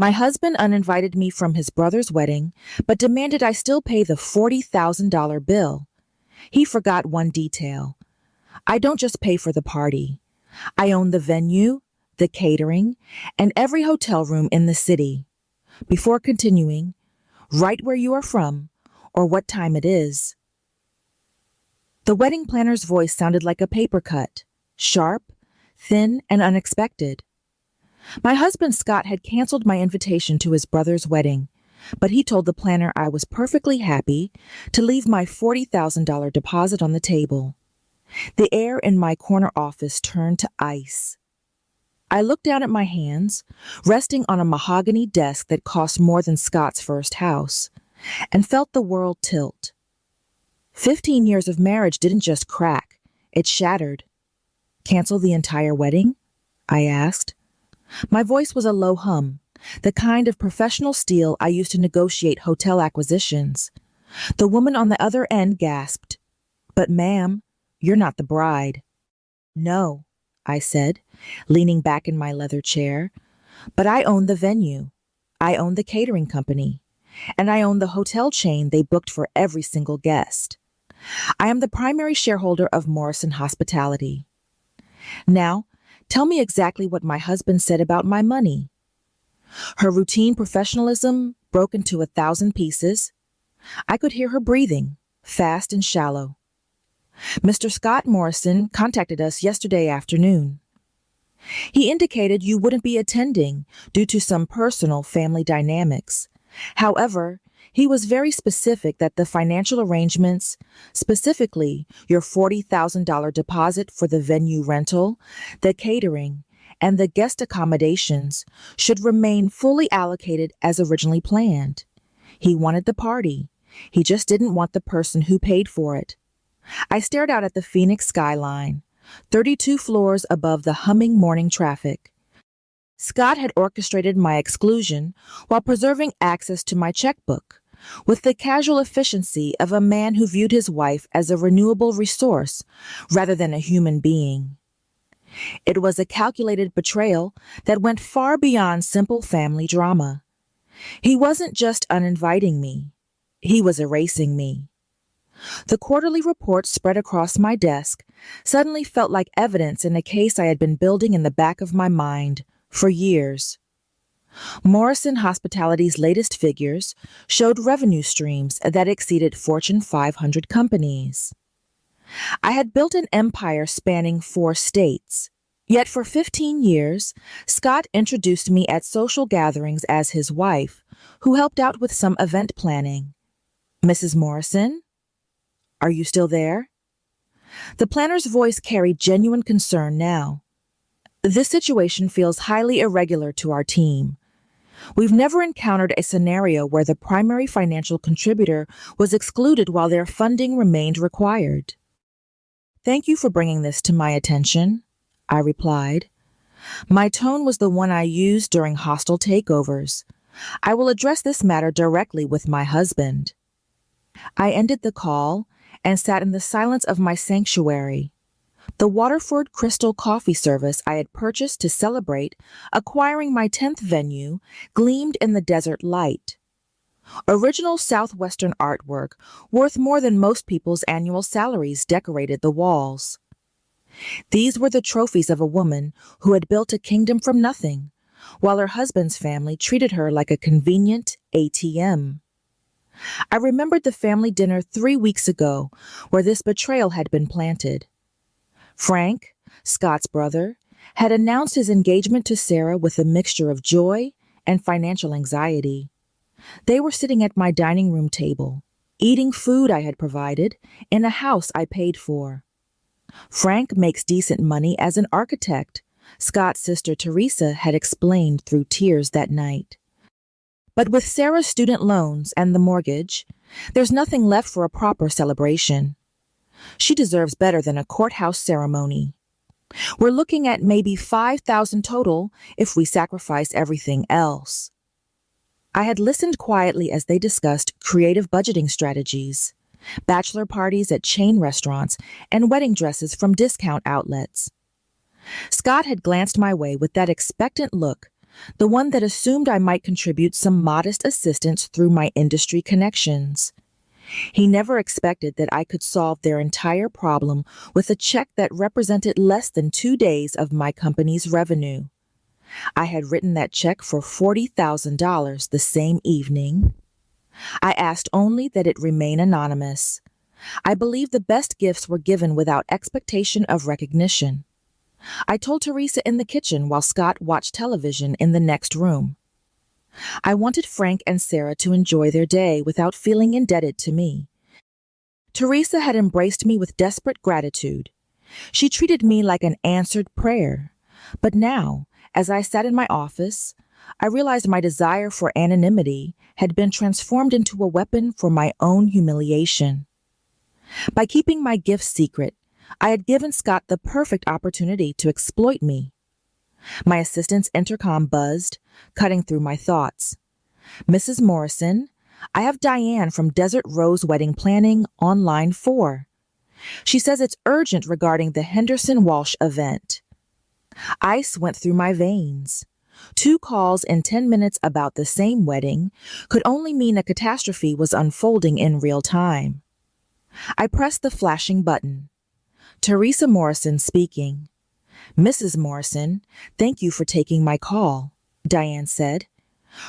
My husband uninvited me from his brother's wedding, but demanded I still pay the $40,000 bill. He forgot one detail. I don't just pay for the party. I own the venue, the catering, and every hotel room in the city. Before continuing, write where you are from or what time it is. The wedding planner's voice sounded like a paper cut, sharp, thin, and unexpected. My husband Scott had canceled my invitation to his brother's wedding, but he told the planner I was perfectly happy to leave my $40,000 deposit on the table. The air in my corner office turned to ice. I looked down at my hands, resting on a mahogany desk that cost more than Scott's first house, and felt the world tilt. 15 years of marriage didn't just crack, it shattered. Cancel the entire wedding? I asked. My voice was a low hum, the kind of professional steel I used to negotiate hotel acquisitions. The woman on the other end gasped, "But ma'am, you're not the bride." "No," I said, leaning back in my leather chair, "but I own the venue. I own the catering company, and I own the hotel chain they booked for every single guest. I am the primary shareholder of Morrison Hospitality. Now, tell me exactly what my husband said about my money." Her routine professionalism broke into 1,000 pieces. I could hear her breathing, fast and shallow. "Mr. Scott Morrison contacted us yesterday afternoon. He indicated you wouldn't be attending due to some personal family dynamics. However, he was very specific that the financial arrangements, specifically your $40,000 deposit for the venue rental, the catering, and the guest accommodations, should remain fully allocated as originally planned. He wanted the party. He just didn't want the person who paid for it." I stared out at the Phoenix skyline, 32 floors above the humming morning traffic. Scott had orchestrated my exclusion while preserving access to my checkbook, with the casual efficiency of a man who viewed his wife as a renewable resource rather than a human being. It was a calculated betrayal that went far beyond simple family drama. He wasn't just uninviting me. He was erasing me. The quarterly report spread across my desk suddenly felt like evidence in a case I had been building in the back of my mind for years. Morrison Hospitality's latest figures showed revenue streams that exceeded Fortune 500 companies. I had built an empire spanning 4 states. Yet for 15 years, Scott introduced me at social gatherings as his wife, who helped out with some event planning. "Mrs. Morrison? Are you still there?" The planner's voice carried genuine concern now. "This situation feels highly irregular to our team. We've never encountered a scenario where the primary financial contributor was excluded while their funding remained required." "Thank you for bringing this to my attention," I replied. My tone was the one I used during hostile takeovers. "I will address this matter directly with my husband." I ended the call and sat in the silence of my sanctuary. The Waterford Crystal coffee service I had purchased to celebrate acquiring my 10th venue gleamed in the desert light. Original Southwestern artwork, worth more than most people's annual salaries, decorated the walls. These were the trophies of a woman who had built a kingdom from nothing, while her husband's family treated her like a convenient ATM. I remembered the family dinner 3 weeks ago where this betrayal had been planted. Frank, Scott's brother, had announced his engagement to Sarah with a mixture of joy and financial anxiety. They were sitting at my dining room table, eating food I had provided in a house I paid for. Frank makes decent money as an architect, Scott's sister Teresa had explained through tears that night. But with Sarah's student loans and the mortgage, there's nothing left for a proper celebration. She deserves better than a courthouse ceremony. We're looking at maybe $5,000 total if we sacrifice everything else. I had listened quietly as they discussed creative budgeting strategies, bachelor parties at chain restaurants, and wedding dresses from discount outlets. Scott had glanced my way with that expectant look, the one that assumed I might contribute some modest assistance through my industry connections. He never expected that I could solve their entire problem with a check that represented less than 2 days of my company's revenue. I had written that check for $40,000 the same evening. I asked only that it remain anonymous. I believe the best gifts were given without expectation of recognition. I told Teresa in the kitchen while Scott watched television in the next room. I wanted Frank and Sarah to enjoy their day without feeling indebted to me. Teresa had embraced me with desperate gratitude. She treated me like an answered prayer. But now, as I sat in my office, I realized my desire for anonymity had been transformed into a weapon for my own humiliation. By keeping my gifts secret, I had given Scott the perfect opportunity to exploit me. My assistant's intercom buzzed, cutting through my thoughts. "Mrs. Morrison, I have Diane from Desert Rose Wedding Planning on line 4. She says it's urgent regarding the Henderson Walsh event." Ice went through my veins. 2 calls in 10 minutes about the same wedding could only mean a catastrophe was unfolding in real time. I pressed the flashing button. Teresa Morrison speaking. "Mrs. Morrison, thank you for taking my call," Diane said.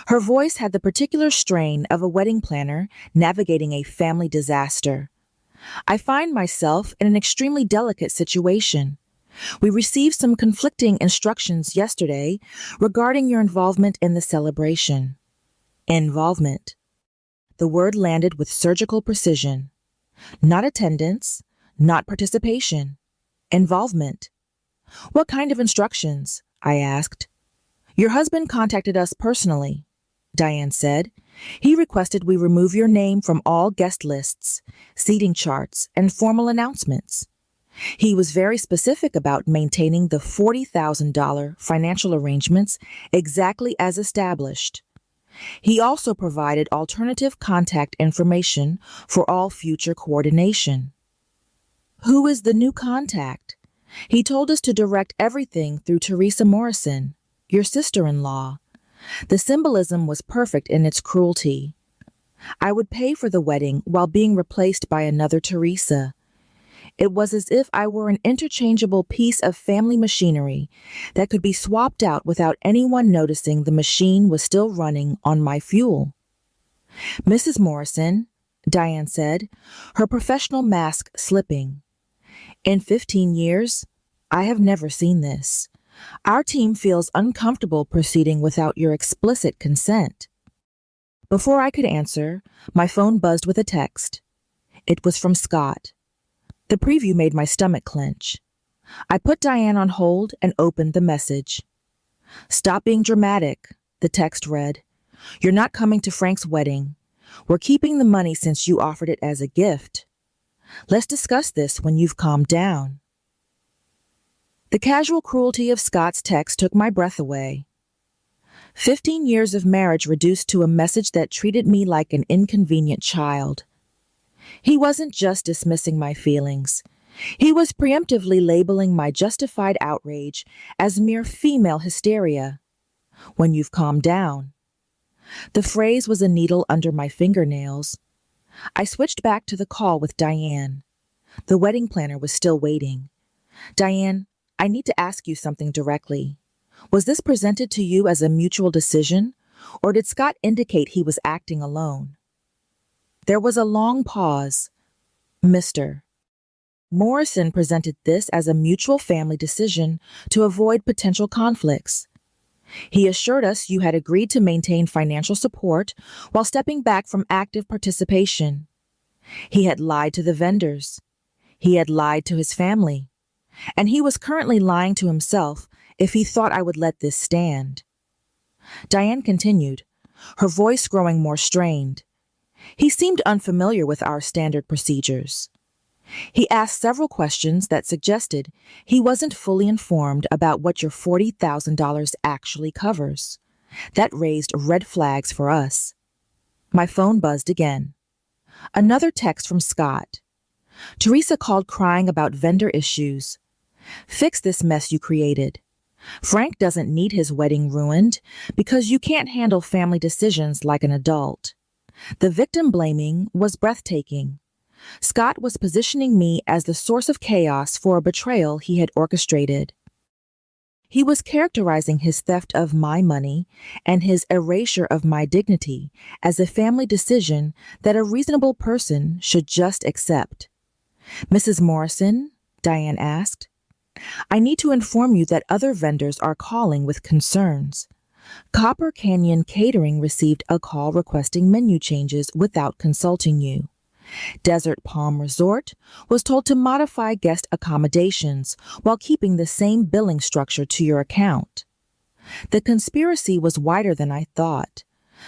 Her voice had the particular strain of a wedding planner navigating a family disaster. "I find myself in an extremely delicate situation. We received some conflicting instructions yesterday regarding your involvement in the celebration." Involvement. The word landed with surgical precision. Not attendance, not participation. Involvement. "What kind of instructions?" I asked. "Your husband contacted us personally," Diane said. "He requested we remove your name from all guest lists, seating charts, and formal announcements. He was very specific about maintaining the $40,000 financial arrangements exactly as established. He also provided alternative contact information for all future coordination." "Who is the new contact?" "He told us to direct everything through Teresa Morrison, your sister-in-law." The symbolism was perfect in its cruelty. I would pay for the wedding while being replaced by another Teresa. It was as if I were an interchangeable piece of family machinery that could be swapped out without anyone noticing the machine was still running on my fuel. "Mrs. Morrison," Diane said, her professional mask slipping. "In 15 years, I have never seen this. Our team feels uncomfortable proceeding without your explicit consent." Before I could answer, my phone buzzed with a text. It was from Scott. The preview made my stomach clench. I put Diane on hold and opened the message. "Stop being dramatic," the text read. "You're not coming to Frank's wedding. We're keeping the money since you offered it as a gift. Let's discuss this when you've calmed down." The casual cruelty of Scott's text took my breath away. 15 years of marriage reduced to a message that treated me like an inconvenient child. He wasn't just dismissing my feelings. He was preemptively labeling my justified outrage as mere female hysteria. "When you've calmed down." The phrase was a needle under my fingernails. I switched back to the call with Diane. The wedding planner was still waiting. "Diane, I need to ask you something directly. Was this presented to you as a mutual decision, or did Scott indicate he was acting alone?" There was a long pause. "Mr. Morrison presented this as a mutual family decision to avoid potential conflicts. He assured us you had agreed to maintain financial support while stepping back from active participation. He had lied to the vendors. He had lied to his family. And he was currently lying to himself if he thought I would let this stand." Diane continued, her voice growing more strained. "He seemed unfamiliar with our standard procedures. He asked several questions that suggested he wasn't fully informed about what your $40,000 actually covers. That raised red flags for us." My phone buzzed again. Another text from Scott. "Teresa called crying about vendor issues. Fix this mess you created. Frank doesn't need his wedding ruined because you can't handle family decisions like an adult. The victim blaming was breathtaking. Scott was positioning me as the source of chaos for a betrayal he had orchestrated. He was characterizing his theft of my money and his erasure of my dignity as a family decision that a reasonable person should just accept. "Mrs. Morrison?" Diane asked. "I need to inform you that other vendors are calling with concerns. Copper Canyon Catering received a call requesting menu changes without consulting you. Desert Palm Resort was told to modify guest accommodations while keeping the same billing structure to your account." The conspiracy was wider than I thought.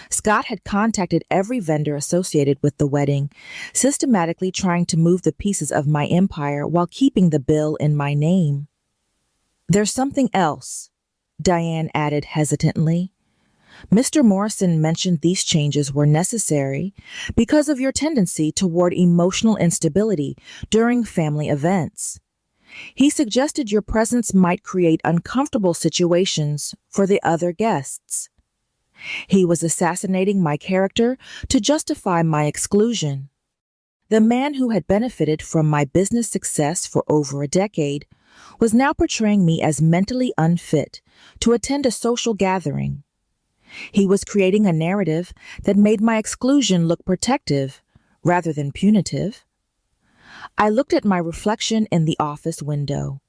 Scott had contacted every vendor associated with the wedding, systematically trying to move the pieces of my empire while keeping the bill in my name. "There's something else," Diane added hesitantly. "Mr. Morrison mentioned these changes were necessary because of your tendency toward emotional instability during family events. He suggested your presence might create uncomfortable situations for the other guests. He was assassinating my character to justify my exclusion. The man who had benefited from my business success for over a decade was now portraying me as mentally unfit to attend a social gathering. He was creating a narrative that made my exclusion look protective rather than punitive." I looked at my reflection in the office window.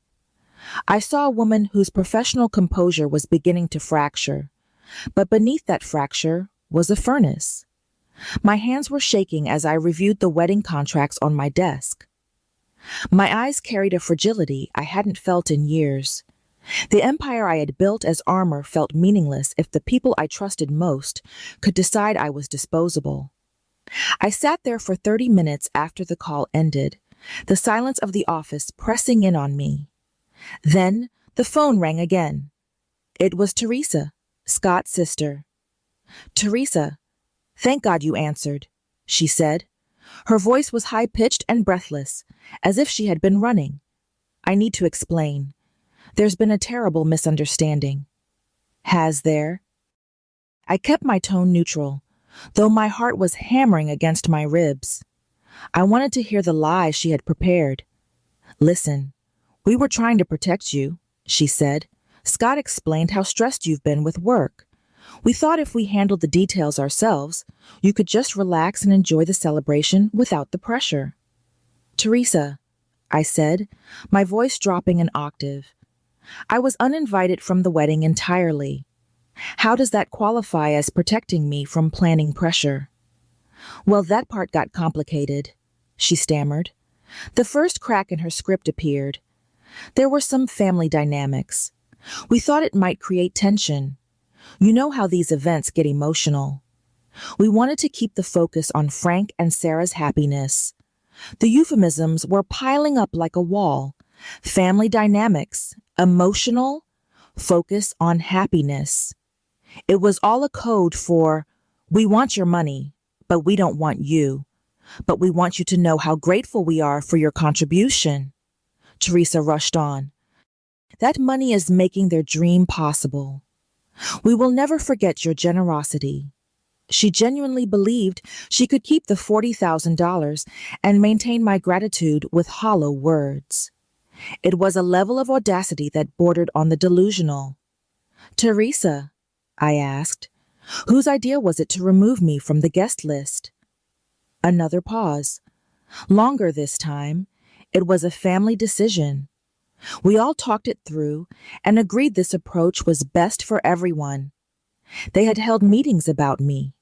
I saw a woman whose professional composure was beginning to fracture, but beneath that fracture was a furnace. My hands were shaking as I reviewed the wedding contracts on my desk. My eyes carried a fragility I hadn't felt in years. The empire I had built as armor felt meaningless if the people I trusted most could decide I was disposable. I sat there for 30 minutes after the call ended, the silence of the office pressing in on me. Then the phone rang again. It was Teresa, Scott's sister. "Teresa, thank God you answered," she said. Her voice was high-pitched and breathless, as if she had been running. "I need to explain. There's been a terrible misunderstanding." "Has there?" I kept my tone neutral, though my heart was hammering against my ribs. I wanted to hear the lie she had prepared. "Listen, we were trying to protect you," she said. "Scott explained how stressed you've been with work. We thought if we handled the details ourselves, you could just relax and enjoy the celebration without the pressure." "Teresa," I said, my voice dropping an octave. "I was uninvited from the wedding entirely. How does that qualify as protecting me from planning pressure?" "Well, that part got complicated," she stammered. The first crack in her script appeared. "There were some family dynamics. We thought it might create tension. You know how these events get emotional. We wanted to keep the focus on Frank and Sarah's happiness. The euphemisms were piling up like a wall. Family dynamics, emotional, focus on happiness. It was all a code for, we want your money, but we don't want you. But we want you to know how grateful we are for your contribution." Teresa rushed on. "That money is making their dream possible. We will never forget your generosity." She genuinely believed she could keep the $40,000 and maintain my gratitude with hollow words. It was a level of audacity that bordered on the delusional. "Teresa," I asked, "whose idea was it to remove me from the guest list?" Another pause. Longer this time. It was a family decision. We all talked it through and agreed this approach was best for everyone. They had held meetings about me.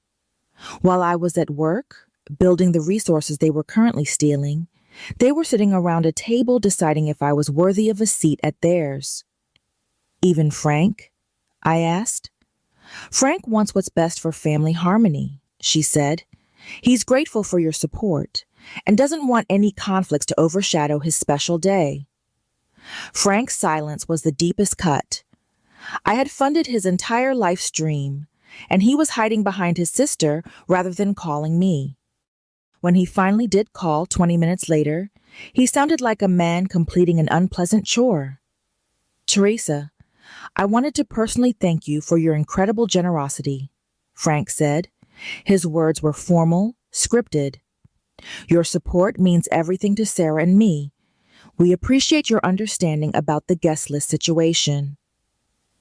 While I was at work, building the resources they were currently stealing, they were sitting around a table deciding if I was worthy of a seat at theirs. "Even Frank?" I asked. "Frank wants what's best for family harmony," she said. "He's grateful for your support and doesn't want any conflicts to overshadow his special day." Frank's silence was the deepest cut. I had funded his entire life's dream, and he was hiding behind his sister rather than calling me. When he finally did call 20 minutes later, he sounded like a man completing an unpleasant chore. "Teresa, I wanted to personally thank you for your incredible generosity, Frank said. His words were formal, scripted. Your support means everything to Sarah and me. We appreciate your understanding about the guest list situation.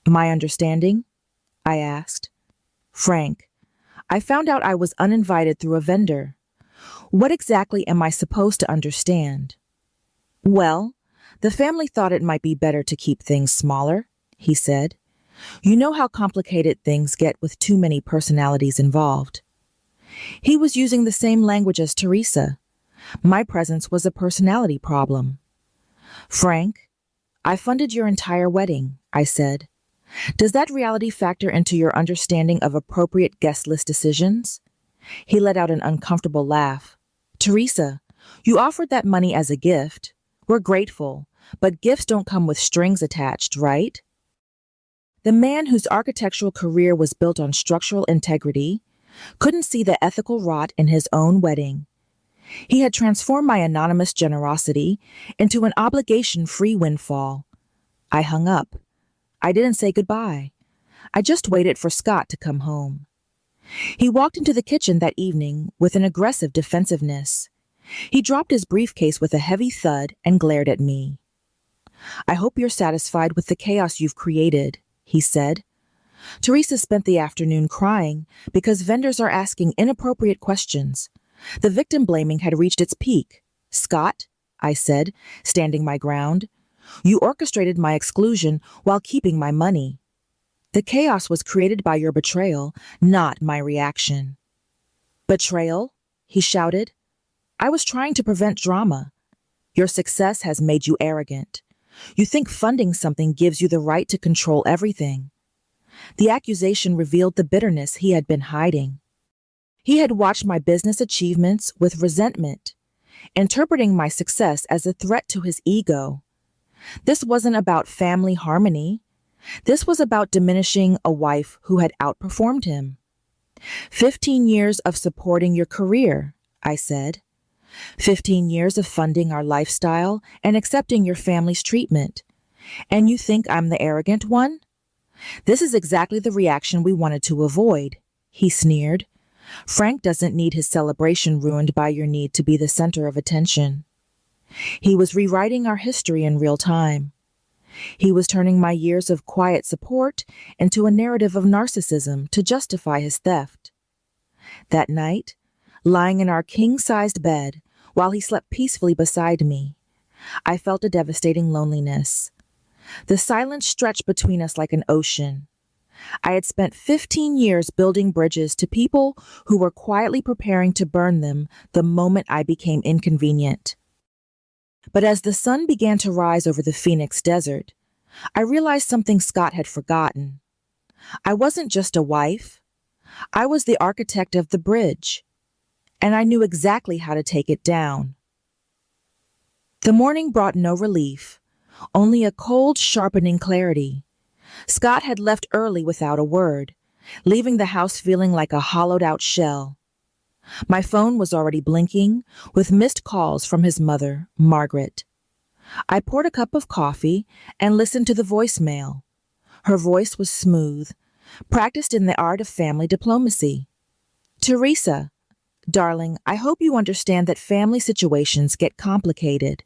My understanding? I asked. Frank, I found out I was uninvited through a vendor. What exactly am I supposed to understand? Well, the family thought it might be better to keep things smaller, he said. You know how complicated things get with too many personalities involved. He was using the same language as Teresa. My presence was a personality problem. Frank, I funded your entire wedding, I said. Does that reality factor into your understanding of appropriate guest list decisions? He let out an uncomfortable laugh. Teresa, you offered that money as a gift. We're grateful, but gifts don't come with strings attached, right? The man whose architectural career was built on structural integrity couldn't see the ethical rot in his own wedding. He had transformed my anonymous generosity into an obligation-free windfall. I hung up. I didn't say goodbye. I just waited for Scott to come home. He walked into the kitchen that evening with an aggressive defensiveness. He dropped his briefcase with a heavy thud and glared at me. I hope you're satisfied with the chaos you've created, he said. Teresa spent the afternoon crying because vendors are asking inappropriate questions. The victim blaming had reached its peak. Scott, I said, standing my ground, you orchestrated my exclusion while keeping my money. The chaos was created by your betrayal, not my reaction. Betrayal? He shouted. I was trying to prevent drama. Your success has made you arrogant. You think funding something gives you the right to control everything. The accusation revealed the bitterness he had been hiding. He had watched my business achievements with resentment, interpreting my success as a threat to his ego. This wasn't about family harmony. This was about diminishing a wife who had outperformed him. 15 years of supporting your career, I said. 15 years of funding our lifestyle and accepting your family's treatment. And you think I'm the arrogant one? This is exactly the reaction we wanted to avoid, he sneered. Frank doesn't need his celebration ruined by your need to be the center of attention. He was rewriting our history in real time. He was turning my years of quiet support into a narrative of narcissism to justify his theft. That night, lying in our king-sized bed while he slept peacefully beside me, I felt a devastating loneliness. The silence stretched between us like an ocean. I had spent 15 years building bridges to people who were quietly preparing to burn them the moment I became inconvenient. But as the sun began to rise over the Phoenix desert, I realized something Scott had forgotten. I wasn't just a wife. I was the architect of the bridge, and I knew exactly how to take it down. The morning brought no relief, only a cold, sharpening clarity. Scott had left early without a word, leaving the house feeling like a hollowed-out shell. My phone was already blinking, with missed calls from his mother, Margaret. I poured a cup of coffee and listened to the voicemail. Her voice was smooth, practiced in the art of family diplomacy. Teresa, darling, I hope you understand that family situations get complicated.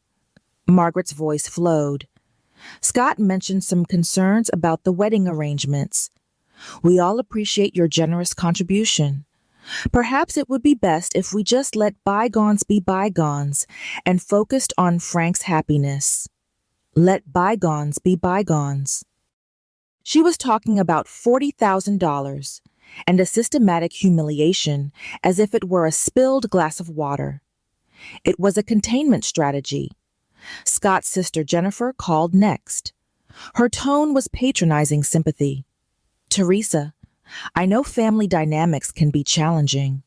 Margaret's voice flowed. Scott mentioned some concerns about the wedding arrangements. We all appreciate your generous contribution. Perhaps it would be best if we just let bygones be bygones and focused on Frank's happiness. Let bygones be bygones. She was talking about $40,000 and a systematic humiliation as if it were a spilled glass of water. It was a containment strategy. Scott's sister Jennifer called next. Her tone was patronizing sympathy. Teresa, I know family dynamics can be challenging.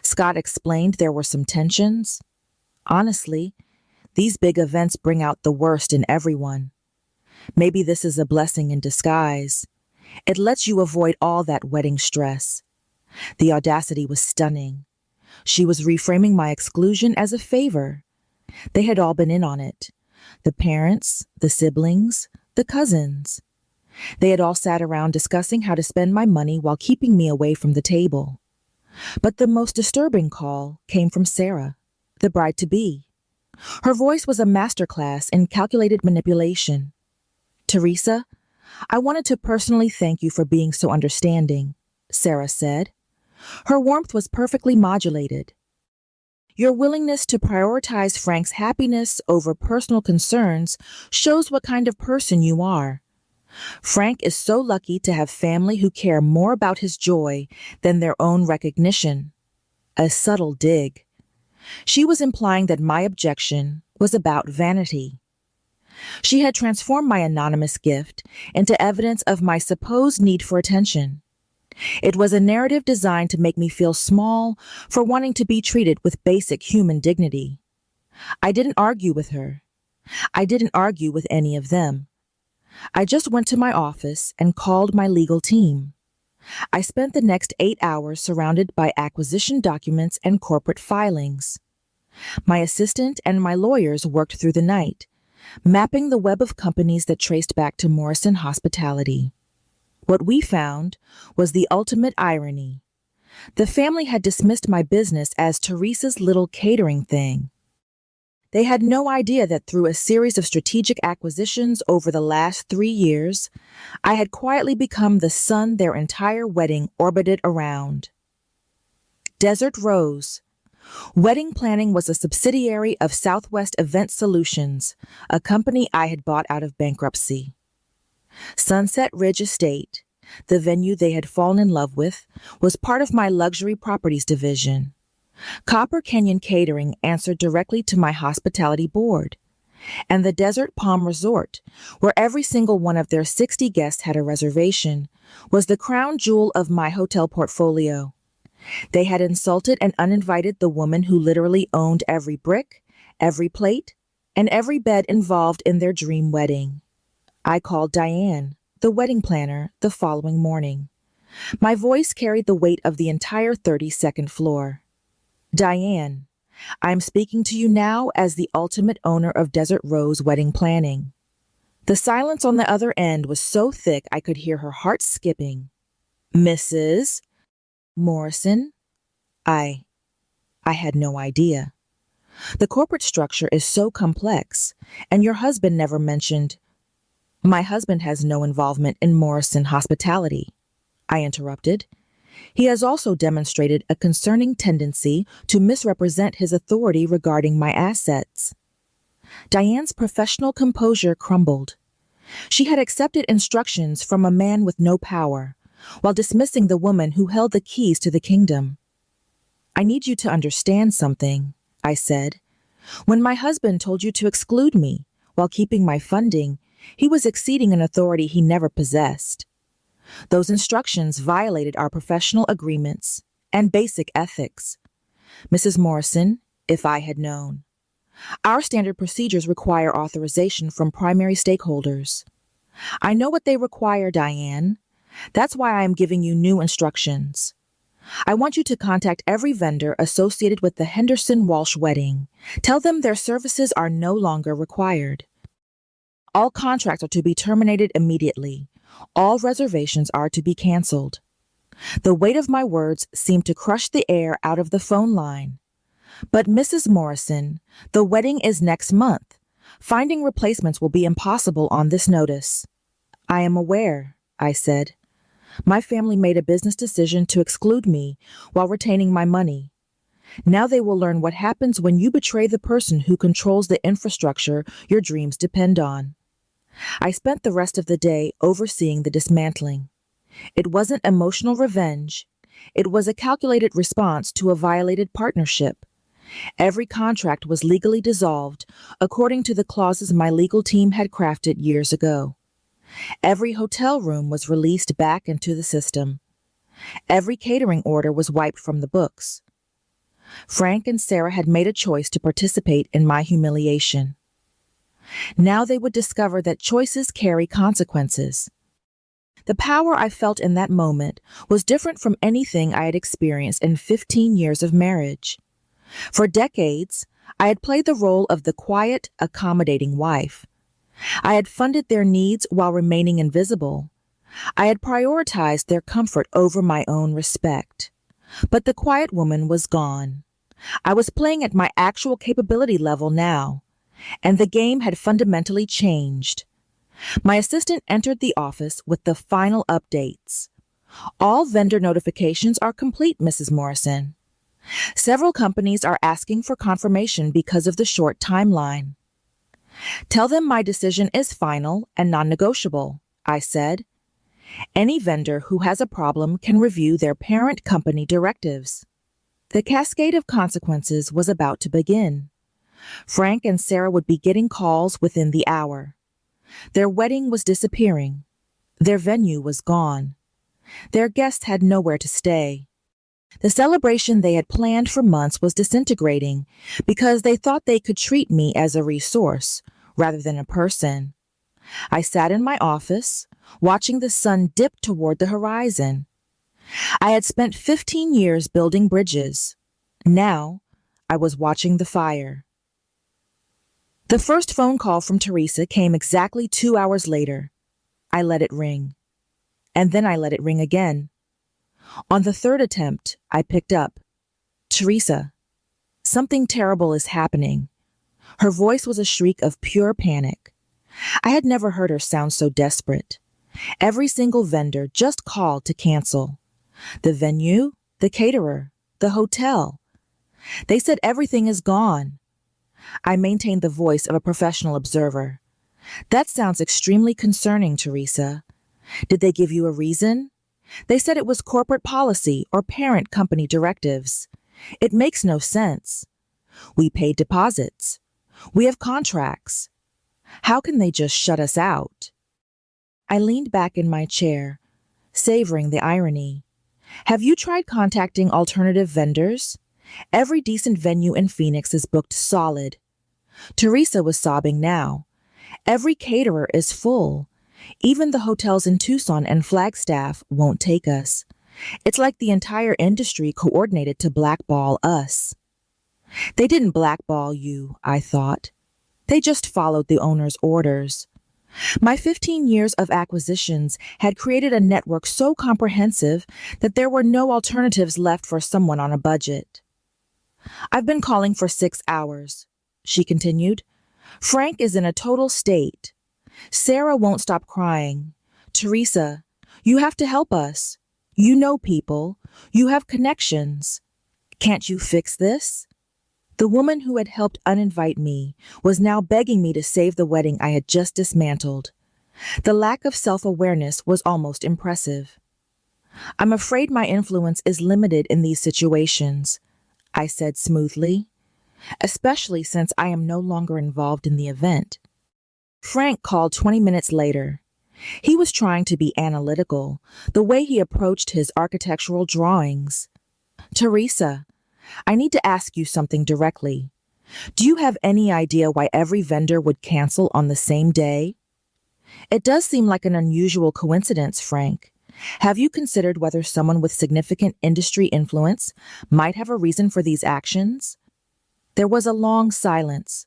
Scott explained there were some tensions. Honestly, these big events bring out the worst in everyone. Maybe this is a blessing in disguise. It lets you avoid all that wedding stress. The audacity was stunning. She was reframing my exclusion as a favor. They had all been in on it. The parents, the siblings, the cousins. They had all sat around discussing how to spend my money while keeping me away from the table. But the most disturbing call came from Sarah, the bride-to-be. Her voice was a masterclass in calculated manipulation. "Teresa, I wanted to personally thank you for being so understanding," Sarah said. Her warmth was perfectly modulated. "Your willingness to prioritize Frank's happiness over personal concerns shows what kind of person you are. Frank is so lucky to have family who care more about his joy than their own recognition." A subtle dig. She was implying that my objection was about vanity. She had transformed my anonymous gift into evidence of my supposed need for attention. It was a narrative designed to make me feel small for wanting to be treated with basic human dignity. I didn't argue with her. I didn't argue with any of them. I just went to my office and called my legal team. I spent the next 8 hours surrounded by acquisition documents and corporate filings. My assistant and my lawyers worked through the night, mapping the web of companies that traced back to Morrison Hospitality. What we found was the ultimate irony. The family had dismissed my business as Teresa's little catering thing. They had no idea that through a series of strategic acquisitions over the last 3 years, I had quietly become the sun their entire wedding orbited around. Desert Rose. Wedding planning was a subsidiary of Southwest Event Solutions, a company I had bought out of bankruptcy. Sunset Ridge Estate, the venue they had fallen in love with, was part of my luxury properties division. Copper Canyon Catering answered directly to my hospitality board, and the Desert Palm Resort, where every single one of their 60 guests had a reservation, was the crown jewel of my hotel portfolio. They had insulted and uninvited the woman who literally owned every brick, every plate, and every bed involved in their dream wedding. I called Diane, the wedding planner, the following morning. My voice carried the weight of the entire 32nd floor. "Diane, I'm speaking to you now as the ultimate owner of Desert Rose Wedding Planning." The silence on the other end was so thick I could hear her heart skipping. "Mrs. Morrison?" I had no idea. The corporate structure is so complex, and your husband never mentioned. "My husband has no involvement in Morrison Hospitality," I interrupted. "He has also demonstrated a concerning tendency to misrepresent his authority regarding my assets." Diane's professional composure crumbled. She had accepted instructions from a man with no power, while dismissing the woman who held the keys to the kingdom. "I need you to understand something," I said. "When my husband told you to exclude me while keeping my funding, he was exceeding an authority he never possessed. Those instructions violated our professional agreements and basic ethics. Mrs. Morrison, if I had known. Our standard procedures require authorization from primary stakeholders. I know what they require, Diane. That's why I am giving you new instructions. I want you to contact every vendor associated with the Henderson Walsh wedding. Tell them their services are no longer required. All contracts are to be terminated immediately. All reservations are to be canceled." The weight of my words seemed to crush the air out of the phone line. "But Mrs. Morrison, the wedding is next month. Finding replacements will be impossible on this notice." "I am aware," I said. "My family made a business decision to exclude me while retaining my money. Now they will learn what happens when you betray the person who controls the infrastructure your dreams depend on." I spent the rest of the day overseeing the dismantling. It wasn't emotional revenge. It was a calculated response to a violated partnership. Every contract was legally dissolved according to the clauses my legal team had crafted years ago. Every hotel room was released back into the system. Every catering order was wiped from the books. Frank and Sarah had made a choice to participate in my humiliation. Now they would discover that choices carry consequences. The power I felt in that moment was different from anything I had experienced in 15 years of marriage. For decades, I had played the role of the quiet, accommodating wife. I had funded their needs while remaining invisible. I had prioritized their comfort over my own respect. But the quiet woman was gone. I was playing at my actual capability level now, and the game had fundamentally changed. My assistant entered the office with the final updates. All vendor notifications are complete, Mrs. Morrison. Several companies are asking for confirmation because of the short timeline. Tell them my decision is final and non-negotiable, I said. Any vendor who has a problem can review their parent company directives. The cascade of consequences was about to begin. Frank and Sarah would be getting calls within the hour. Their wedding was disappearing. Their venue was gone. Their guests had nowhere to stay. The celebration they had planned for months was disintegrating because they thought they could treat me as a resource rather than a person. I sat in my office, watching the sun dip toward the horizon. I had spent 15 years building bridges. Now, I was watching the fire. The first phone call from Teresa came exactly 2 hours later. I let it ring. And then I let it ring again. On the third attempt, I picked up. Teresa, something terrible is happening. Her voice was a shriek of pure panic. I had never heard her sound so desperate. Every single vendor just called to cancel. The venue, the caterer, the hotel. They said everything is gone. I maintained the voice of a professional observer. That sounds extremely concerning, Teresa. Did they give you a reason? They said it was corporate policy or parent company directives. It makes no sense. We paid deposits. We have contracts. How can they just shut us out? I leaned back in my chair, savoring the irony. Have you tried contacting alternative vendors? Every decent venue in Phoenix is booked solid. Teresa was sobbing now. Every caterer is full. Even the hotels in Tucson and Flagstaff won't take us. It's like the entire industry coordinated to blackball us. They didn't blackball you, I thought. They just followed the owner's orders. My 15 years of acquisitions had created a network so comprehensive that there were no alternatives left for someone on a budget. I've been calling for 6 hours, she continued. Frank is in a total state. Sarah won't stop crying. Teresa, you have to help us. You know people. You have connections. Can't you fix this? The woman who had helped uninvite me was now begging me to save the wedding I had just dismantled. The lack of self-awareness was almost impressive. I'm afraid my influence is limited in these situations, I said smoothly, especially since I am no longer involved in the event. Frank called 20 minutes later. He was trying to be analytical, the way he approached his architectural drawings. Teresa, I need to ask you something directly. Do you have any idea why every vendor would cancel on the same day? It does seem like an unusual coincidence, Frank. Have you considered whether someone with significant industry influence might have a reason for these actions? There was a long silence.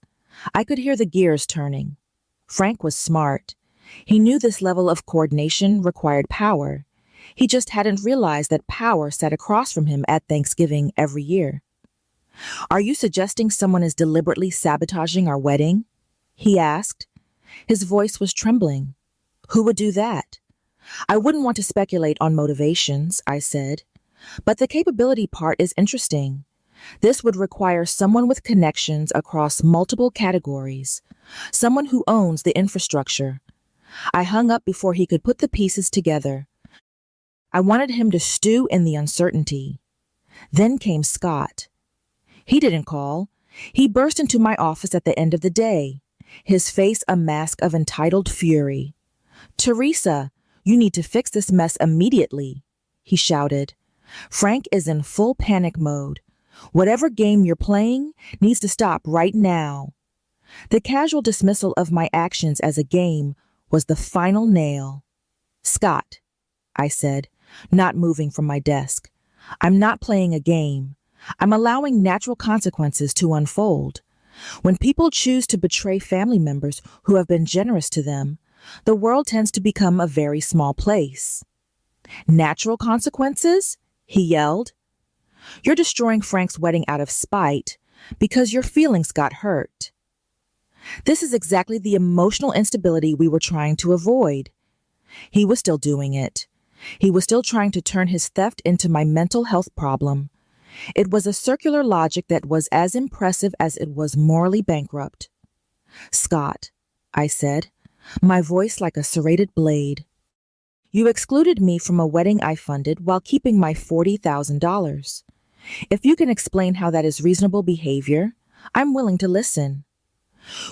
I could hear the gears turning. Frank was smart. He knew this level of coordination required power. He just hadn't realized that power sat across from him at Thanksgiving every year. Are you suggesting someone is deliberately sabotaging our wedding? He asked. His voice was trembling. Who would do that? I wouldn't want to speculate on motivations, I said. But the capability part is interesting. This would require someone with connections across multiple categories, someone who owns the infrastructure. I hung up before he could put the pieces together. I wanted him to stew in the uncertainty. Then came Scott. He didn't call. He burst into my office at the end of the day, his face a mask of entitled fury. Teresa, you need to fix this mess immediately, he shouted. Frank is in full panic mode. Whatever game you're playing needs to stop right now. The casual dismissal of my actions as a game was the final nail. Scott, I said, not moving from my desk. I'm not playing a game. I'm allowing natural consequences to unfold. When people choose to betray family members who have been generous to them, the world tends to become a very small place. Natural consequences? He yelled. You're destroying Frank's wedding out of spite because your feelings got hurt. This is exactly the emotional instability we were trying to avoid. He was still doing it. He was still trying to turn his theft into my mental health problem. It was a circular logic that was as impressive as it was morally bankrupt. Scott, I said, my voice like a serrated blade. You excluded me from a wedding I funded while keeping my $40,000. If you can explain how that is reasonable behavior, I'm willing to listen.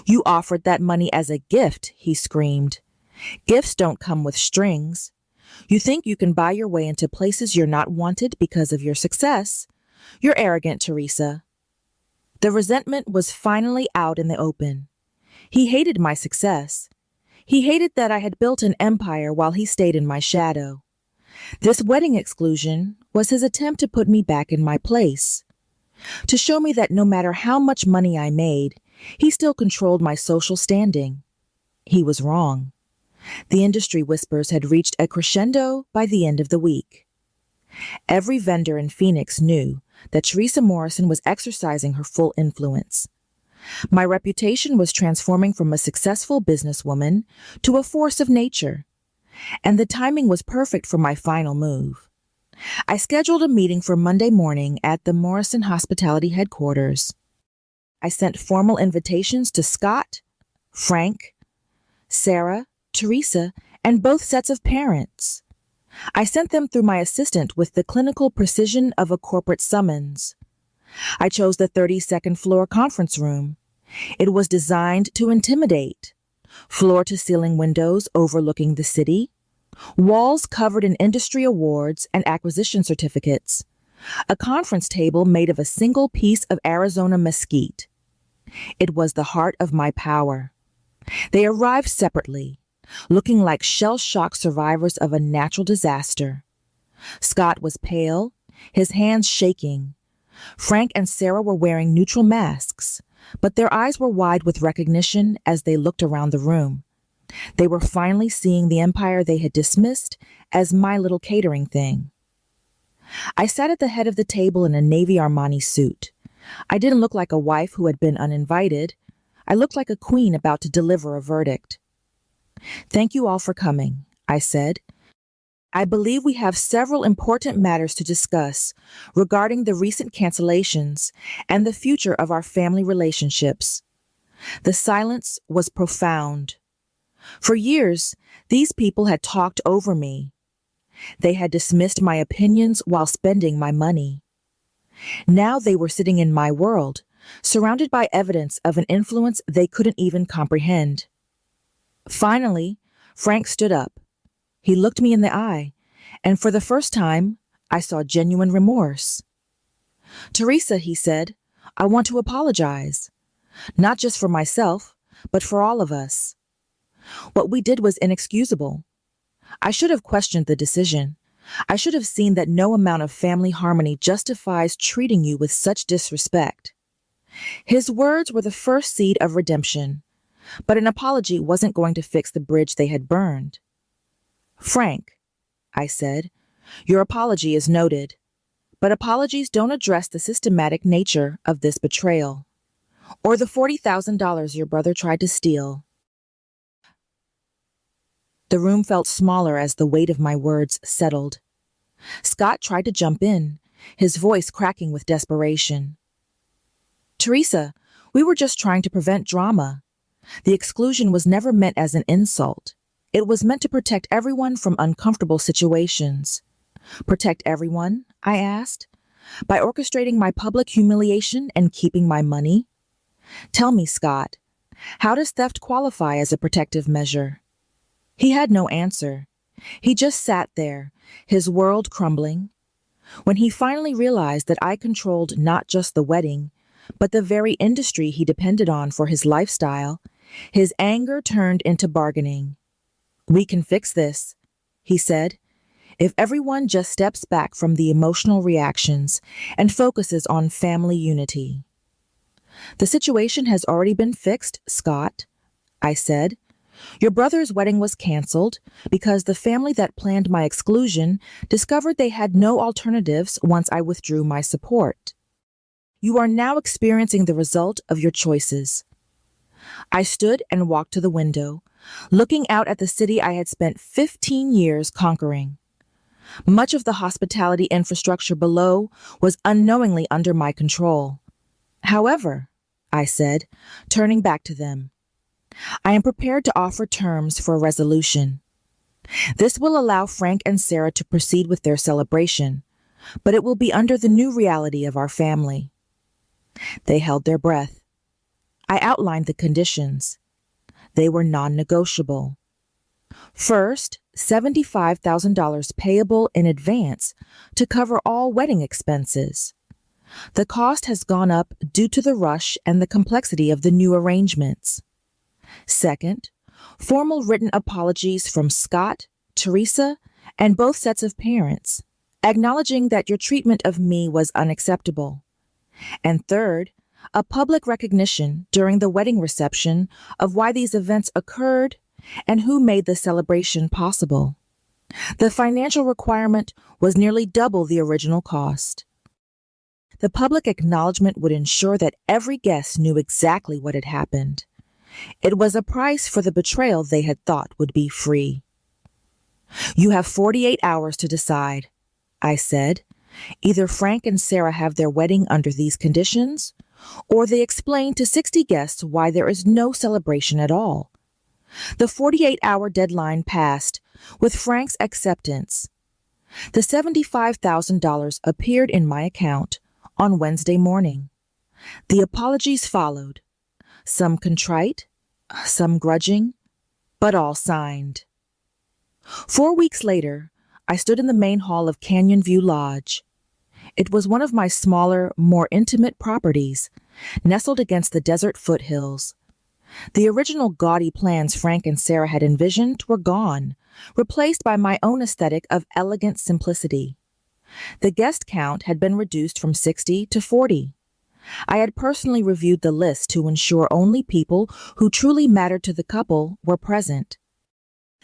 You offered that money as a gift, he screamed. Gifts don't come with strings. You think you can buy your way into places you're not wanted because of your success. You're arrogant, Teresa. The resentment was finally out in the open. He hated my success. He hated that I had built an empire while he stayed in my shadow. This wedding exclusion was his attempt to put me back in my place, to show me that no matter how much money I made, he still controlled my social standing. He was wrong. The industry whispers had reached a crescendo by the end of the week. Every vendor in Phoenix knew that Teresa Morrison was exercising her full influence. My reputation was transforming from a successful businesswoman to a force of nature, and the timing was perfect for my final move. I scheduled a meeting for Monday morning at the Morrison Hospitality headquarters. I sent formal invitations to Scott, Frank, Sarah, Teresa, and both sets of parents. I sent them through my assistant with the clinical precision of a corporate summons. I chose the 32nd floor conference room. It was designed to intimidate. Floor-to-ceiling windows overlooking the city, walls covered in industry awards and acquisition certificates, a conference table made of a single piece of Arizona mesquite. It was the heart of my power. They arrived separately, looking like shell-shocked survivors of a natural disaster. Scott was pale, his hands shaking. Frank and Sarah were wearing neutral masks, but their eyes were wide with recognition as they looked around the room. They were finally seeing the empire they had dismissed as my little catering thing. I sat at the head of the table in a navy Armani suit. I didn't look like a wife who had been uninvited. I looked like a queen about to deliver a verdict. Thank you all for coming, I said. I believe we have several important matters to discuss regarding the recent cancellations and the future of our family relationships. The silence was profound. For years, these people had talked over me. They had dismissed my opinions while spending my money. Now they were sitting in my world, surrounded by evidence of an influence they couldn't even comprehend. Finally, Frank stood up. He looked me in the eye, and for the first time, I saw genuine remorse. Teresa, he said, I want to apologize. Not just for myself, but for all of us. What we did was inexcusable. I should have questioned the decision. I should have seen that no amount of family harmony justifies treating you with such disrespect. His words were the first seed of redemption, but an apology wasn't going to fix the bridge they had burned. Frank, I said, your apology is noted, but apologies don't address the systematic nature of this betrayal, or the $40,000 your brother tried to steal. The room felt smaller as the weight of my words settled. Scott tried to jump in, his voice cracking with desperation. Teresa, we were just trying to prevent drama. The exclusion was never meant as an insult. It was meant to protect everyone from uncomfortable situations. Protect everyone? I asked. By orchestrating my public humiliation and keeping my money? Tell me, Scott, how does theft qualify as a protective measure? He had no answer. He just sat there, his world crumbling. When he finally realized that I controlled not just the wedding, but the very industry he depended on for his lifestyle, his anger turned into bargaining. We can fix this, he said, if everyone just steps back from the emotional reactions and focuses on family unity. "The situation has already been fixed, Scott," I said. "Your brother's wedding was canceled because the family that planned my exclusion discovered they had no alternatives once I withdrew my support. You are now experiencing the result of your choices." I stood and walked to the window, looking out at the city I had spent 15 years conquering. Much of the hospitality infrastructure below was unknowingly under my control. "However," I said, turning back to them, "I am prepared to offer terms for a resolution. This will allow Frank and Sarah to proceed with their celebration, but it will be under the new reality of our family." They held their breath. I outlined the conditions. They were non-negotiable. First, $75,000 payable in advance to cover all wedding expenses. The cost has gone up due to the rush and the complexity of the new arrangements. Second, formal written apologies from Scott, Teresa, and both sets of parents, acknowledging that your treatment of me was unacceptable. And third, a public recognition during the wedding reception of why these events occurred and who made the celebration possible. The financial requirement was nearly double the original cost. The public acknowledgement would ensure that every guest knew exactly what had happened. It was a price for the betrayal they had thought would be free. "You have 48 hours to decide," I said. "Either Frank and Sarah have their wedding under these conditions, or they explain to 60 guests why there is no celebration at all." The 48-hour deadline passed, with Frank's acceptance. The $75,000 appeared in my account on Wednesday morning. The apologies followed, some contrite, some grudging, but all signed. 4 weeks later, I stood in the main hall of Canyon View Lodge. It was one of my smaller, more intimate properties, nestled against the desert foothills. The original gaudy plans Frank and Sarah had envisioned were gone, replaced by my own aesthetic of elegant simplicity. The guest count had been reduced from 60 to 40. I had personally reviewed the list to ensure only people who truly mattered to the couple were present.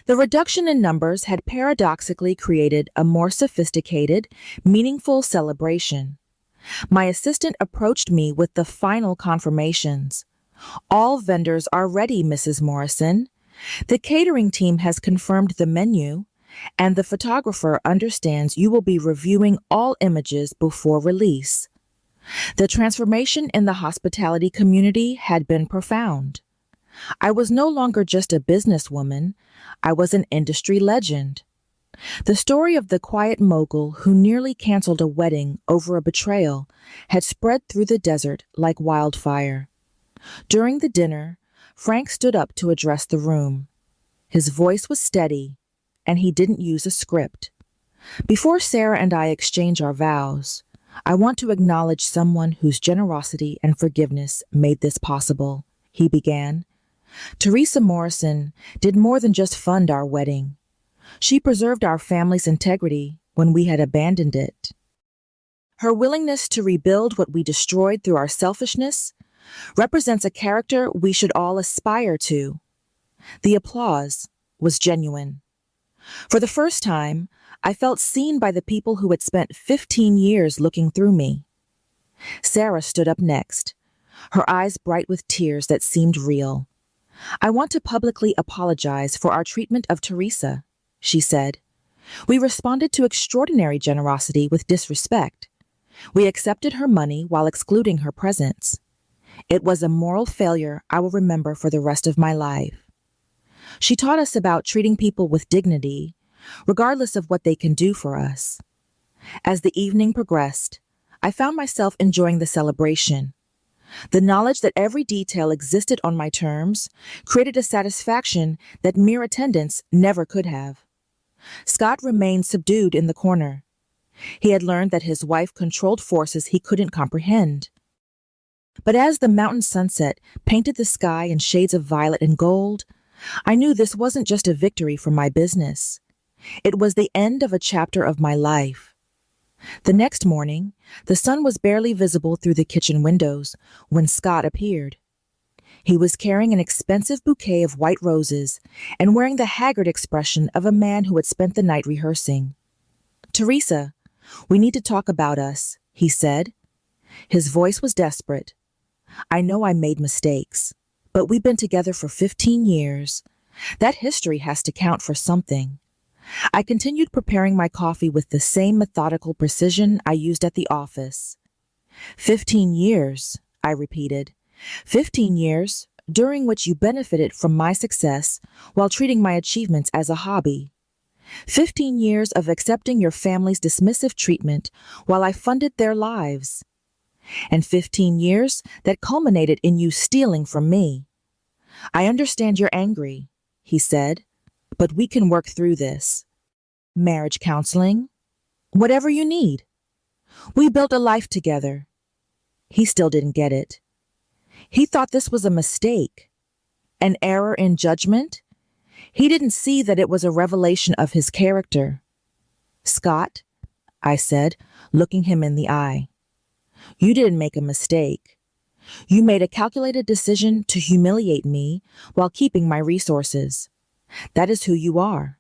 The reduction in numbers had paradoxically created a more sophisticated, meaningful celebration. My assistant approached me with the final confirmations. "All vendors are ready, Mrs. Morrison. The catering team has confirmed the menu, and the photographer understands you will be reviewing all images before release." The transformation in the hospitality community had been profound. I was no longer just a businesswoman, I was an industry legend. The story of the quiet mogul who nearly canceled a wedding over a betrayal had spread through the desert like wildfire. During the dinner, Frank stood up to address the room. His voice was steady, and he didn't use a script. "Before Sarah and I exchange our vows, I want to acknowledge someone whose generosity and forgiveness made this possible," he began. "Teresa Morrison did more than just fund our wedding. She preserved our family's integrity when we had abandoned it. Her willingness to rebuild what we destroyed through our selfishness represents a character we should all aspire to." The applause was genuine. For the first time, I felt seen by the people who had spent 15 years looking through me. Sarah stood up next, her eyes bright with tears that seemed real. "I want to publicly apologize for our treatment of Teresa," she said. "We responded to extraordinary generosity with disrespect. We accepted her money while excluding her presence. It was a moral failure I will remember for the rest of my life." She taught us about treating people with dignity, regardless of what they can do for us. As the evening progressed, I found myself enjoying the celebration. The knowledge that every detail existed on my terms created a satisfaction that mere attendance never could have. Scott remained subdued in the corner. He had learned that his wife controlled forces he couldn't comprehend. But as the mountain sunset painted the sky in shades of violet and gold, I knew this wasn't just a victory for my business. It was the end of a chapter of my life. The next morning, the sun was barely visible through the kitchen windows when Scott appeared. He was carrying an expensive bouquet of white roses and wearing the haggard expression of a man who had spent the night rehearsing. "Teresa, we need to talk about us," he said. His voice was desperate. "I know I made mistakes, but we've been together for 15 years. That history has to count for something." I continued preparing my coffee with the same methodical precision I used at the office. 15 years, I repeated. 15 years, during which you benefited from my success while treating my achievements as a hobby. 15 years of accepting your family's dismissive treatment while I funded their lives. And 15 years that culminated in you stealing from me. "I understand you're angry," he said, "but we can work through this. Marriage counseling, whatever you need. We built a life together." He still didn't get it. He thought this was a mistake, an error in judgment. He didn't see that it was a revelation of his character. "Scott," I said, looking him in the eye, "you didn't make a mistake. You made a calculated decision to humiliate me while keeping my resources. That is who you are."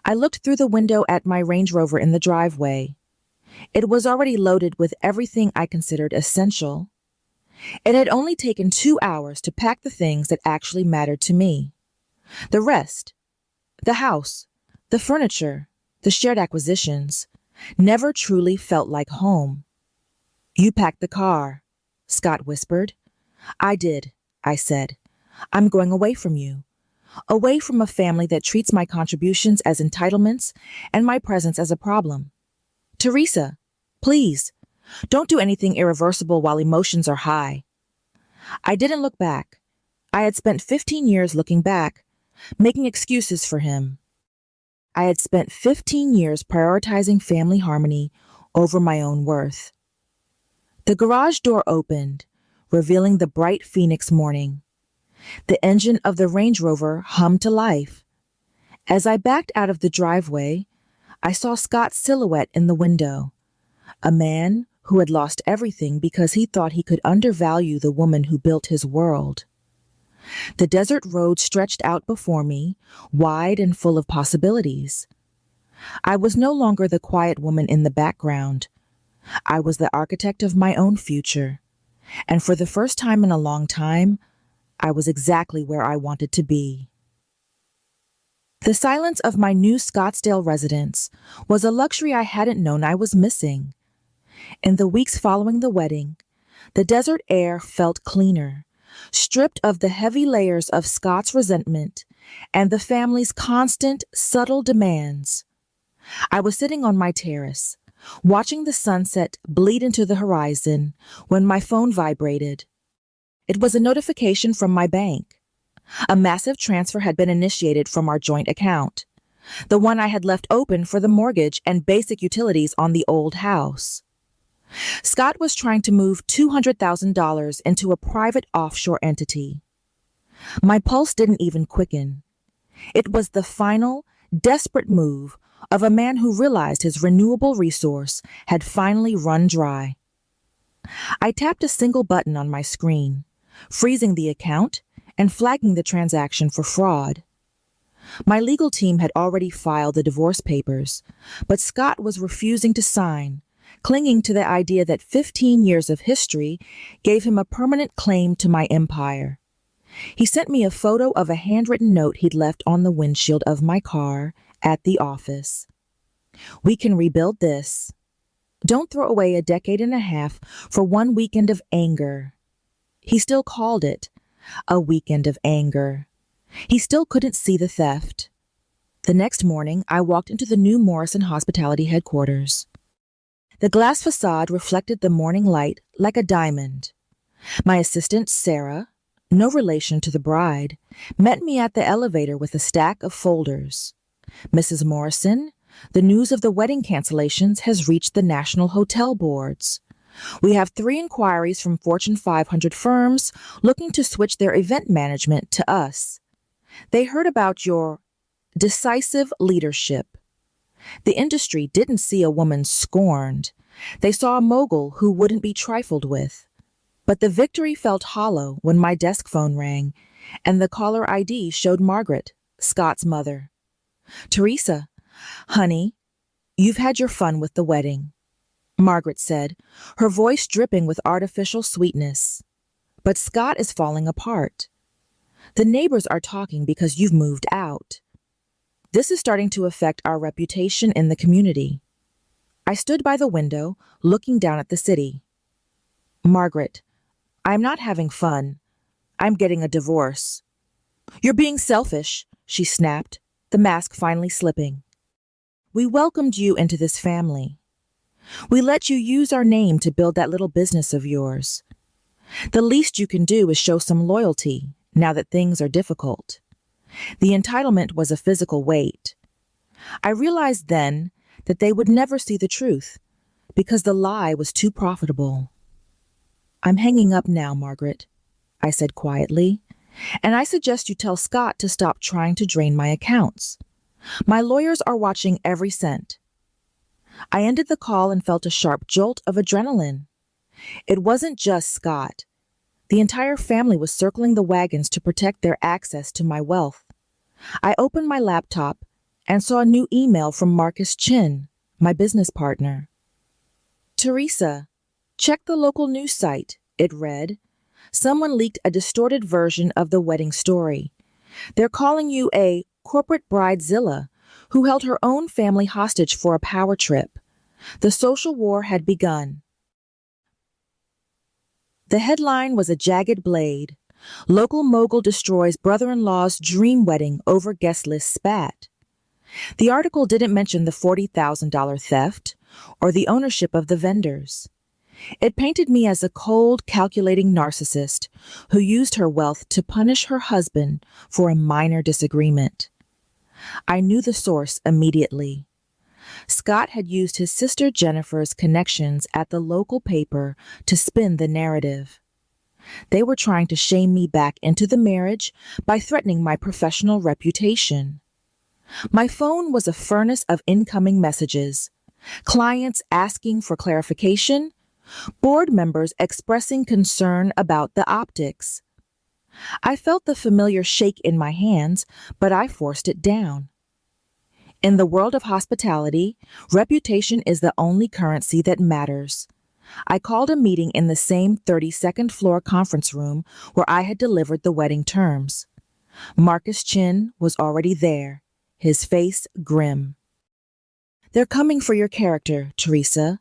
I looked through the window at my Range Rover in the driveway. It was already loaded with everything I considered essential. It had only taken 2 hours to pack the things that actually mattered to me. The rest, the house, the furniture, the shared acquisitions, never truly felt like home. "You packed the car," Scott whispered. "I did," I said. "I'm going away from you. Away from a family that treats my contributions as entitlements and my presence as a problem. Teresa, please, don't do anything irreversible while emotions are high." I didn't look back. I had spent 15 years looking back, making excuses for him. I had spent 15 years prioritizing family harmony over my own worth. The garage door opened, revealing the bright Phoenix morning. The engine of the Range Rover hummed to life. As I backed out of the driveway, I saw Scott's silhouette in the window, a man who had lost everything because he thought he could undervalue the woman who built his world. The desert road stretched out before me, wide and full of possibilities. I was no longer the quiet woman in the background. I was the architect of my own future, and for the first time in a long time, I was exactly where I wanted to be. The silence of my new Scottsdale residence was a luxury I hadn't known I was missing. In the weeks following the wedding, the desert air felt cleaner, stripped of the heavy layers of Scott's resentment and the family's constant, subtle demands. I was sitting on my terrace, watching the sunset bleed into the horizon when my phone vibrated. It was a notification from my bank. A massive transfer had been initiated from our joint account, the one I had left open for the mortgage and basic utilities on the old house. Scott was trying to move $200,000 into a private offshore entity. My pulse didn't even quicken. It was the final, desperate move of a man who realized his renewable resource had finally run dry. I tapped a single button on my screen, freezing the account and flagging the transaction for fraud. My legal team had already filed the divorce papers, but Scott was refusing to sign, clinging to the idea that 15 years of history gave him a permanent claim to my empire. He sent me a photo of a handwritten note he'd left on the windshield of my car at the office. "We can rebuild this. Don't throw away a decade and a half for one weekend of anger." He still called it a weekend of anger. He still couldn't see the theft. The next morning, I walked into the new Morrison Hospitality headquarters. The glass facade reflected the morning light like a diamond. My assistant, Sarah, no relation to the bride, met me at the elevator with a stack of folders. "Mrs. Morrison, the news of the wedding cancellations has reached the national hotel boards. We have 3 inquiries from Fortune 500 firms looking to switch their event management to us. They heard about your decisive leadership. The industry didn't see a woman scorned. They saw a mogul who wouldn't be trifled with. But the victory felt hollow when my desk phone rang, and the caller ID showed Margaret, Scott's mother. "Teresa, honey, you've had your fun with the wedding," Margaret said, her voice dripping with artificial sweetness. "But Scott is falling apart. The neighbors are talking because you've moved out. This is starting to affect our reputation in the community." I stood by the window, looking down at the city. "Margaret, I'm not having fun. I'm getting a divorce." "You're being selfish," she snapped, the mask finally slipping. "We welcomed you into this family. We let you use our name to build that little business of yours. The least you can do is show some loyalty now that things are difficult." The entitlement was a physical weight. I realized then that they would never see the truth because the lie was too profitable. "I'm hanging up now, Margaret," I said quietly, "and I suggest you tell Scott to stop trying to drain my accounts. My lawyers are watching every cent." I ended the call and felt a sharp jolt of adrenaline. It wasn't just Scott. The entire family was circling the wagons to protect their access to my wealth. I opened my laptop and saw a new email from Marcus Chin, my business partner. "Teresa, check the local news site," it read. "Someone leaked a distorted version of the wedding story. They're calling you a corporate bridezilla who held her own family hostage for a power trip. The social war had begun." The headline was a jagged blade. "Local mogul destroys brother-in-law's dream wedding over guest list spat." The article didn't mention the $40,000 theft or the ownership of the vendors. It painted me as a cold, calculating narcissist who used her wealth to punish her husband for a minor disagreement. I knew the source immediately. Scott had used his sister Jennifer's connections at the local paper to spin the narrative. They were trying to shame me back into the marriage by threatening my professional reputation. My phone was a furnace of incoming messages, clients asking for clarification, board members expressing concern about the optics. I felt the familiar shake in my hands, but I forced it down. In the world of hospitality, reputation is the only currency that matters. I called a meeting in the same 32nd floor conference room where I had delivered the wedding terms. Marcus Chin was already there, his face grim. "They're coming for your character, Teresa,"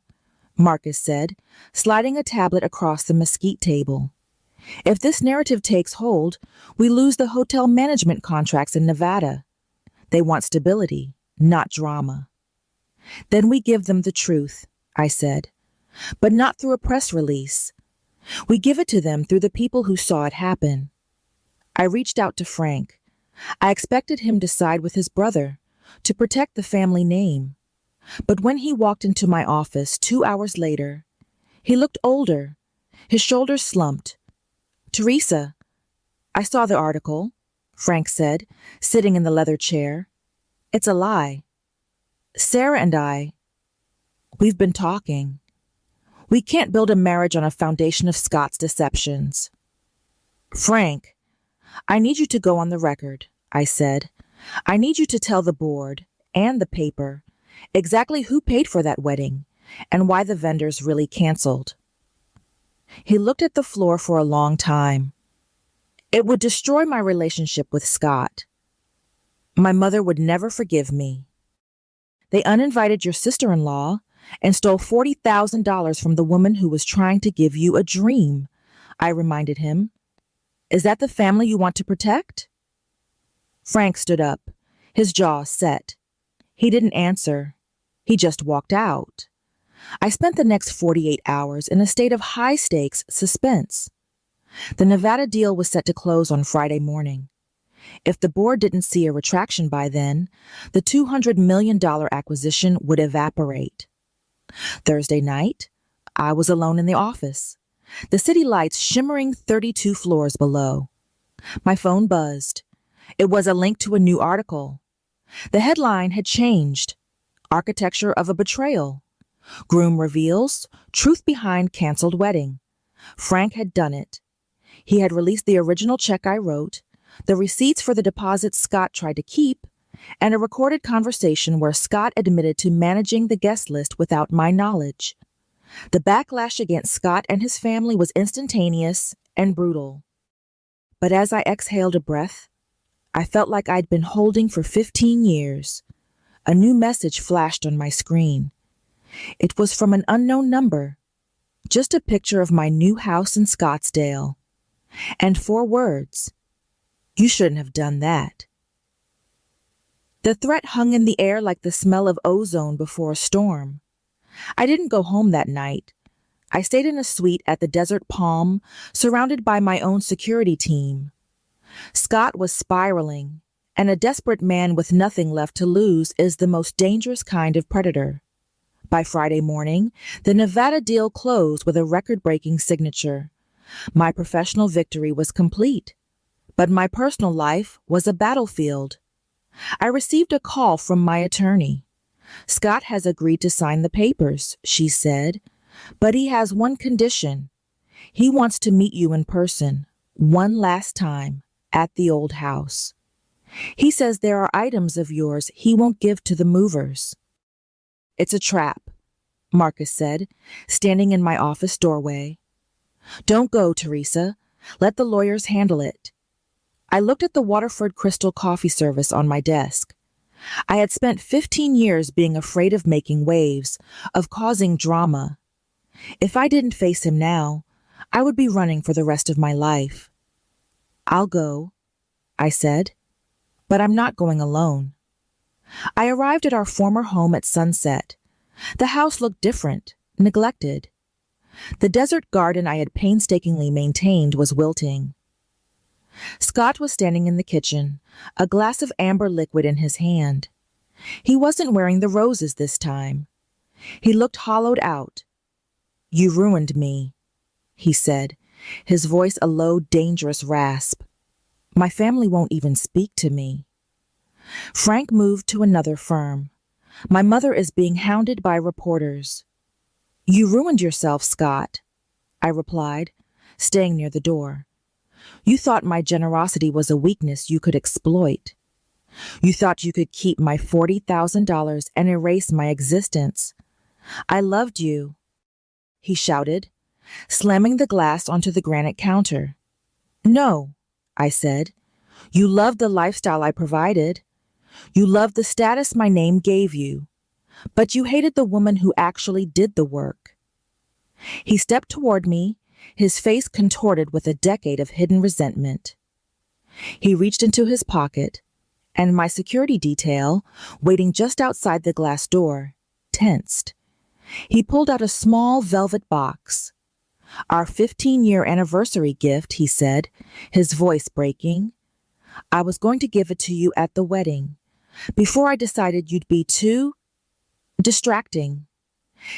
Marcus said, sliding a tablet across the mesquite table. "If this narrative takes hold, we lose the hotel management contracts in Nevada. They want stability, not drama." "Then we give them the truth," I said, "but not through a press release. We give it to them through the people who saw it happen." I reached out to Frank. I expected him to side with his brother, to protect the family name. But when he walked into my office 2 hours later, he looked older, his shoulders slumped. "Teresa, I saw the article," Frank said, sitting in the leather chair. "It's a lie. Sarah and we've been talking. We can't build a marriage on a foundation of Scott's deceptions." "Frank, I need you to go on the record," I said. "I need you to tell the board and the paper exactly who paid for that wedding and why the vendors really canceled." He looked at the floor for a long time. "It would destroy my relationship with Scott. My mother would never forgive me. They uninvited your sister-in-law and stole $40,000 from the woman who was trying to give you a dream," I reminded him. "Is that the family you want to protect?" Frank stood up, his jaw set. He didn't answer. He just walked out. I spent the next 48 hours in a state of high-stakes suspense. The Nevada deal was set to close on Friday morning. If the board didn't see a retraction by then, the $200 million acquisition would evaporate. Thursday night, I was alone in the office, the city lights shimmering 32 floors below. My phone buzzed. It was a link to a new article. The headline had changed. Architecture of a betrayal. Groom reveals truth behind canceled wedding. Frank had done it. He had released the original check I wrote, the receipts for the deposits Scott tried to keep, and a recorded conversation where Scott admitted to managing the guest list without my knowledge. The backlash against Scott and his family was instantaneous and brutal. But as I exhaled a breath, I felt like I'd been holding for 15 years. A new message flashed on my screen. It was from an unknown number, just a picture of my new house in Scottsdale, and 4 words: "You shouldn't have done that." The threat hung in the air like the smell of ozone before a storm. I didn't go home that night. I stayed in a suite at the Desert Palm, surrounded by my own security team. Scott was spiraling, and a desperate man with nothing left to lose is the most dangerous kind of predator. By Friday morning, the Nevada deal closed with a record-breaking signature. My professional victory was complete, but my personal life was a battlefield. I received a call from my attorney. "Scott has agreed to sign the papers," she said, "but he has one condition. He wants to meet you in person, one last time, at the old house. He says there are items of yours he won't give to the movers." "It's a trap," Marcus said, standing in my office doorway. "Don't go, Teresa. Let the lawyers handle it." I looked at the Waterford Crystal coffee service on my desk. I had spent 15 years being afraid of making waves, of causing drama. If I didn't face him now, I would be running for the rest of my life. "I'll go," I said, "but I'm not going alone." I arrived at our former home at sunset. The house looked different, neglected. The desert garden I had painstakingly maintained was wilting. Scott was standing in the kitchen, a glass of amber liquid in his hand. He wasn't wearing the roses this time. He looked hollowed out. "You ruined me," he said, his voice a low, dangerous rasp. "My family won't even speak to me." Frank moved to another firm. "My mother is being hounded by reporters." "You ruined yourself, Scott," I replied, staying near the door. "You thought my generosity was a weakness you could exploit. You thought you could keep my $40,000 and erase my existence. I loved you," he shouted, slamming the glass onto the granite counter. "No," I said. "You loved the lifestyle I provided. You loved the status my name gave you. But you hated the woman who actually did the work." He stepped toward me, his face contorted with a decade of hidden resentment. He reached into his pocket, and my security detail, waiting just outside the glass door, tensed. He pulled out a small velvet box. "Our 15-year anniversary gift," he said, his voice breaking. "I was going to give it to you at the wedding, before I decided you'd be too distracting."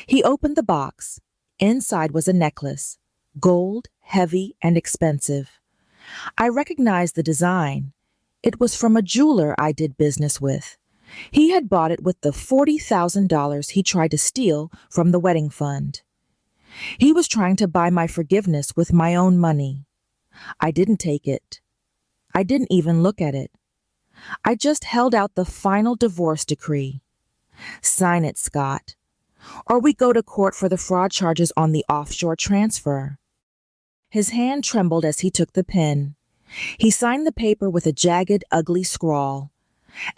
He opened the box. Inside was a necklace, gold, heavy, and expensive. I recognized the design. It was from a jeweler I did business with. He had bought it with the $40,000 he tried to steal from the wedding fund. He was trying to buy my forgiveness with my own money. I didn't take it. I didn't even look at it. I just held out the final divorce decree. "Sign it, Scott, or we go to court for the fraud charges on the offshore transfer." His hand trembled as he took the pen. He signed the paper with a jagged, ugly scrawl.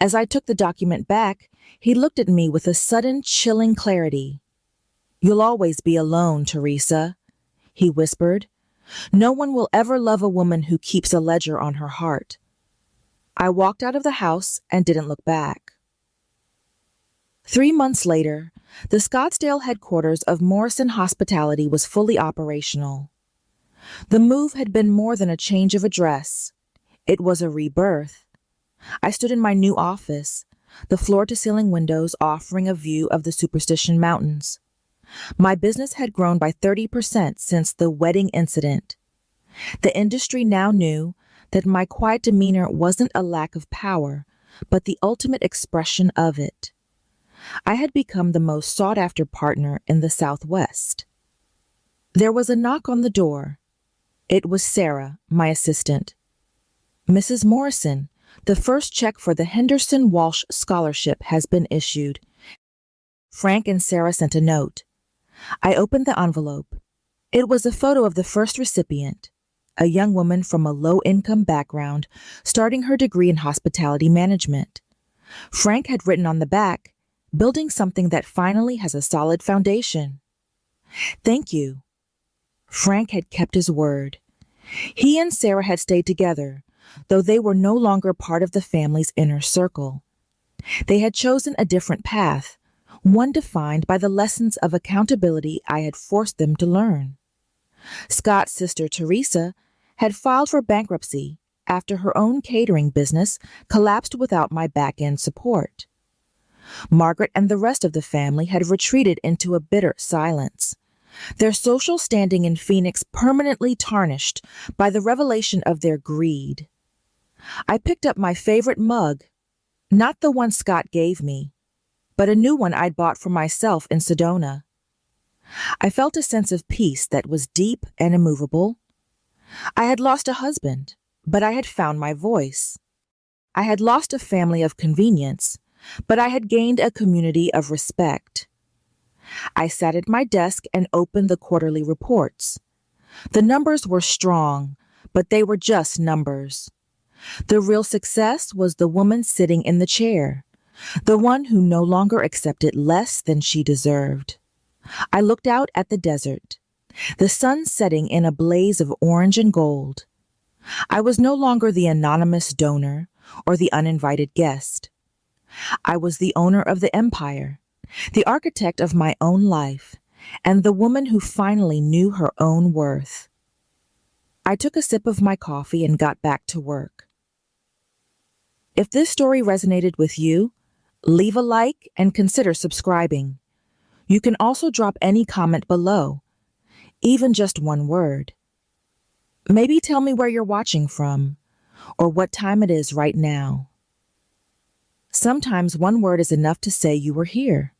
As I took the document back, he looked at me with a sudden, chilling clarity. "You'll always be alone, Teresa," he whispered. "No one will ever love a woman who keeps a ledger on her heart." I walked out of the house and didn't look back. 3 months later, the Scottsdale headquarters of Morrison Hospitality was fully operational. The move had been more than a change of address. It was a rebirth. I stood in my new office, the floor-to-ceiling windows offering a view of the Superstition Mountains. My business had grown by 30% since the wedding incident. The industry now knew that my quiet demeanor wasn't a lack of power, but the ultimate expression of it. I had become the most sought-after partner in the Southwest. There was a knock on the door. It was Sarah, my assistant. "Mrs. Morrison, the first check for the Henderson Walsh Scholarship has been issued." Frank and Sarah sent a note. I opened the envelope. It was a photo of the first recipient, a young woman from a low-income background starting her degree in hospitality management. Frank had written on the back, "Building something that finally has a solid foundation." Thank you. Frank had kept his word. He and Sarah had stayed together, though they were no longer part of the family's inner circle. They had chosen a different path, one defined by the lessons of accountability I had forced them to learn. Scott's sister, Teresa, had filed for bankruptcy after her own catering business collapsed without my back-end support. Margaret and the rest of the family had retreated into a bitter silence, their social standing in Phoenix permanently tarnished by the revelation of their greed. I picked up my favorite mug, not the one Scott gave me, but a new one I'd bought for myself in Sedona. I felt a sense of peace that was deep and immovable. I had lost a husband, but I had found my voice. I had lost a family of convenience, but I had gained a community of respect. I sat at my desk and opened the quarterly reports. The numbers were strong, but they were just numbers. The real success was the woman sitting in the chair, the one who no longer accepted less than she deserved. I looked out at the desert, the sun setting in a blaze of orange and gold. I was no longer the anonymous donor or the uninvited guest. I was the owner of the empire, the architect of my own life, and the woman who finally knew her own worth. I took a sip of my coffee and got back to work. If this story resonated with you, leave a like and consider subscribing. You can also drop any comment below, even just one word. Maybe tell me where you're watching from, or what time it is right now. Sometimes one word is enough to say you were here.